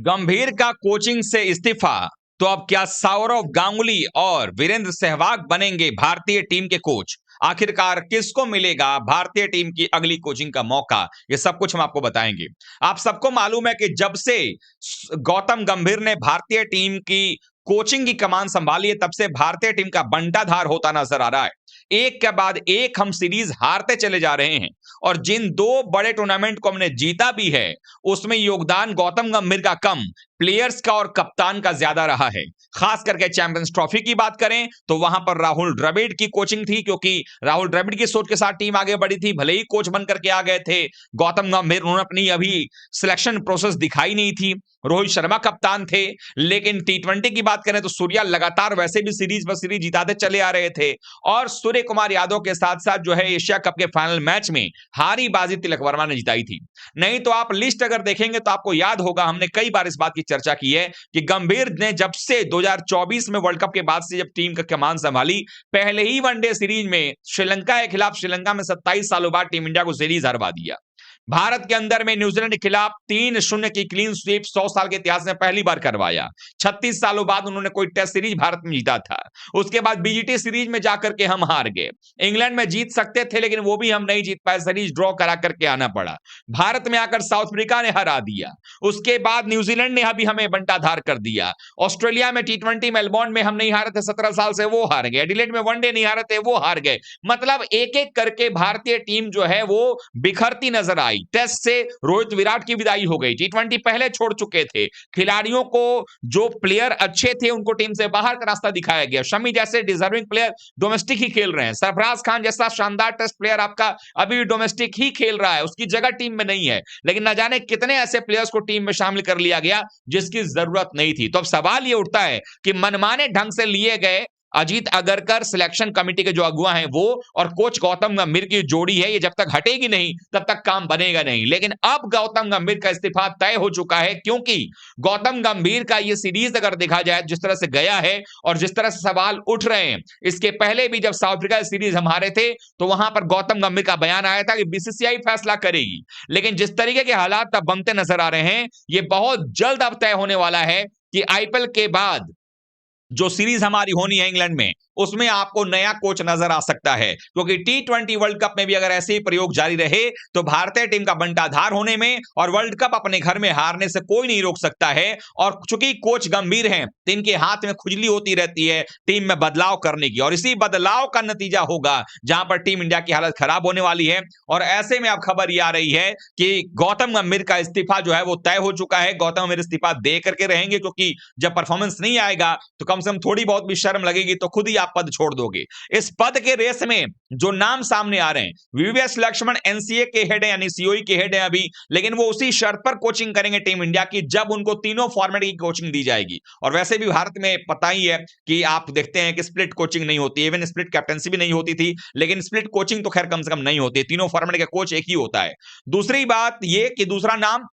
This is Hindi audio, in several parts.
गंभीर का कोचिंग से इस्तीफा। तो अब क्या सौरव गांगुली और वीरेंद्र सहवाग बनेंगे भारतीय टीम के कोच? आखिरकार किसको मिलेगा भारतीय टीम की अगली कोचिंग का मौका? ये सब कुछ हम आपको बताएंगे। आप सबको मालूम है कि जब से गौतम गंभीर ने भारतीय टीम की कोचिंग की कमान संभाली है, तब से भारतीय टीम का बंटाधार होता नजर आ रहा है। एक के बाद एक हम सीरीज हारते चले जा रहे हैं और जिन दो बड़े टूर्नामेंट को हमने जीता भी है, उसमें योगदान गौतम गंभीर का कम, प्लेयर्स का और कप्तान का ज्यादा रहा है। खास करके चैंपियंस ट्रॉफी की बात करें तो वहां पर राहुल द्रविड़ की कोचिंग थी, क्योंकि राहुल द्रविड़ की सोच के साथ टीम आगे बढ़ी थी। भले ही कोच बनकर के आ गए थे गौतम गंभीर, उन्होंने अपनी अभी सिलेक्शन प्रोसेस दिखाई नहीं थी। रोहित शर्मा कप्तान थे, लेकिन टी20 की बात करें तो सूर्या लगातार वैसे भी सीरीज पर सीरीज जिताते चले आ रहे थे और सूर्य कुमार यादव के साथ साथ जो है एशिया कप के फाइनल मैच में हारी बाजी तिलक वर्मा ने जिताई थी। नहीं तो आप लिस्ट अगर देखेंगे तो आपको याद होगा, हमने कई बार इस बात की चर्चा की है कि गंभीर ने जब से 2024 में वर्ल्ड कप के बाद से जब टीम का कमान संभाली, पहले ही वनडे सीरीज में श्रीलंका के खिलाफ श्रीलंका में 27 सालों बाद टीम इंडिया को सीरीज हरवा दिया। भारत के अंदर में न्यूजीलैंड के खिलाफ 3-0 की क्लीन स्वीप 100 साल के इतिहास में पहली बार करवाया। 36 सालों बाद उन्होंने कोई टेस्ट सीरीज भारत में जीता था। उसके बाद बीजीटी सीरीज में जाकर के हम हार गए। इंग्लैंड में जीत सकते थे, लेकिन वो भी हम नहीं जीत पाए, सीरीज ड्रॉ करा करके आना पड़ा। भारत में आकर साउथ अफ्रीका ने हरा दिया। उसके बाद न्यूजीलैंड ने अभी हमें बंटाधार कर दिया। ऑस्ट्रेलिया में टी20 मेलबोर्न में हम नहीं हारे थे, 17 साल से वो हार गए। एडिलेड में वनडे नहीं हारे थे, वो हार गए। मतलब एक एक करके भारतीय टीम जो है वो बिखरती नजर आई। टेस्ट से रोहित विराट की विदाई हो गई, टी20 पहले छोड़ चुके थे। खिलाड़ियों को जो प्लेयर अच्छे थे उनको टीम से बाहर का रास्ता दिखाया गया। शमी जैसे डिजर्विंग प्लेयर डोमेस्टिक ही खेल रहे हैं। सरफराज खान जैसा शानदार टेस्ट प्लेयर आपका अभी भी डोमेस्टिक ही खेल रहा है, उसकी जगह टीम में नहीं है। लेकिन न जाने कितने ऐसे प्लेयर्स को टीम में शामिल कर लिया गया जिसकी जरूरत नहीं थी। तो अब सवाल यह उठता है कि मनमाने ढंग से लिए गए अजीत अगरकर सिलेक्शन कमेटी के जो अगुआ हैं वो और कोच गौतम गंभीर की जोड़ी है, ये जब तक हटेगी नहीं तब तक काम बनेगा नहीं। लेकिन अब गौतम गंभीर का इस्तीफा तय हो चुका है, क्योंकि गौतम गंभीर का ये सीरीज अगर देखा जाए जिस तरह से गया है और जिस तरह से सवाल उठ रहे हैं, इसके पहले भी जब साउथ अफ्रीका सीरीज हम हारे थे तो वहां पर गौतम गंभीर का बयान आया था कि बीसीसीआई फैसला करेगी। लेकिन जिस तरीके के हालात अब बनते नजर आ रहे हैं, ये बहुत जल्द अब तय होने वाला है कि आईपीएल के बाद जो सीरीज हमारी होनी है इंग्लैंड में, उसमें आपको नया कोच नजर आ सकता है। क्योंकि टी20 वर्ल्ड कप में भी अगर ऐसे ही प्रयोग जारी रहे तो भारतीय टीम का बंटाधार होने में और वर्ल्ड कप अपने घर में हारने से कोई नहीं रोक सकता है। और चूंकि कोच गंभीर हैं तो इनके हाथ में खुजली होती रहती है टीम में बदलाव करने की, और इसी बदलाव का नतीजा होगा जहां पर टीम इंडिया की हालत खराब होने वाली है। और ऐसे में अब खबर यह आ रही है कि गौतम गंभीर का इस्तीफा जो है वो तय हो चुका है। गौतम गंभीर इस्तीफा दे करके रहेंगे, क्योंकि जब परफॉर्मेंस नहीं आएगा तो कम से कम थोड़ी बहुत भी शर्म लगेगी तो खुद ही आप पद छोड़ दोगे। इस पद के रेस में जो नाम सामने आ रहे हैं, वीवीएस लक्ष्मण एनसीए के हेड है, यानी सीओई के हेड है अभी, लेकिन वो उसी शर्त पर कोचिंग करेंगे टीम इंडिया की जब उनको तीनों फॉर्मेट की कोचिंग दी जाएगी। और वैसे भी भारत में पता ही है कि आप देखते हैं कि स्प्लिट कोचिंग नहीं होती, इवन स्प्लिट कैप्टनसी भी नहीं होती थी, लेकिन स्प्लिट कोचिंग तो खैर कम से कम नहीं होती, तीनों फॉर्मेट का कोच एक ही होता है। दूसरी बात यह कि दूसरा नाम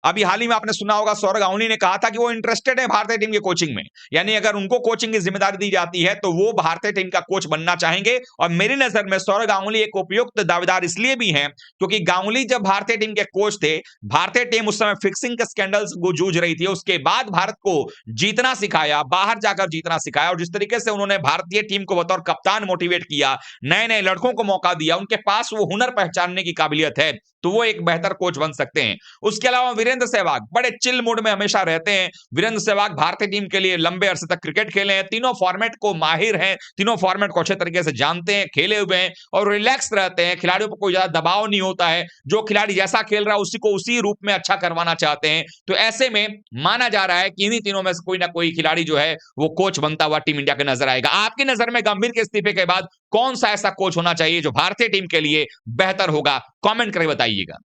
अभी हाल ही में आपने सुना होगा, सौरव गांगुली ने कहा था कि वो इंटरेस्टेड है भारतीय टीम की कोचिंग में, यानी अगर उनको कोचिंग की जिम्मेदारी दी जाती है तो वो भारतीय टीम का कोच बनना चाहेंगे। और मेरी नजर में सौरव गांगुली एक उपयुक्त दावेदार इसलिए भी हैं क्योंकि गांगुली जब भारतीय टीम के कोच थे, भारतीय टीम उस समय फिक्सिंग के स्कैंडल्स को जूझ रही थी। उसके बाद भारत को जीतना सिखाया, बाहर जाकर जीतना सिखाया, और जिस तरीके से उन्होंने भारतीय टीम को बतौर कप्तान मोटिवेट किया, नए नए लड़कों को मौका दिया, उनके पास वो हुनर पहचानने की काबिलियत है, तो वो एक बेहतर कोच बन सकते हैं। उसके अलावा वीरेंद्र सहवाग बड़े चिल मूड में हमेशा रहते हैं। वीरेंद्र सहवाग भारतीय टीम के लिए लंबे अरसे तक क्रिकेट खेले हैं, तीनों फॉर्मेट को माहिर हैं, तीनों फॉर्मेट को अच्छे तरीके से जानते हैं, खेले हुए हैं और रिलैक्स रहते हैं। खिलाड़ियों पर कोई ज्यादा दबाव नहीं होता है, जो खिलाड़ी जैसा खेल रहा है उसी को उसी रूप में अच्छा करवाना चाहते हैं। तो ऐसे में माना जा रहा है कि इन्हीं तीनों में से कोई ना कोई खिलाड़ी जो है वो कोच बनता हुआ टीम इंडिया के नजर आएगा। आपकी नजर में गंभीर के इस्तीफे के बाद कौन सा ऐसा कोच होना चाहिए जो भारतीय टीम के लिए बेहतर होगा? कमेंट करके बताइएगा।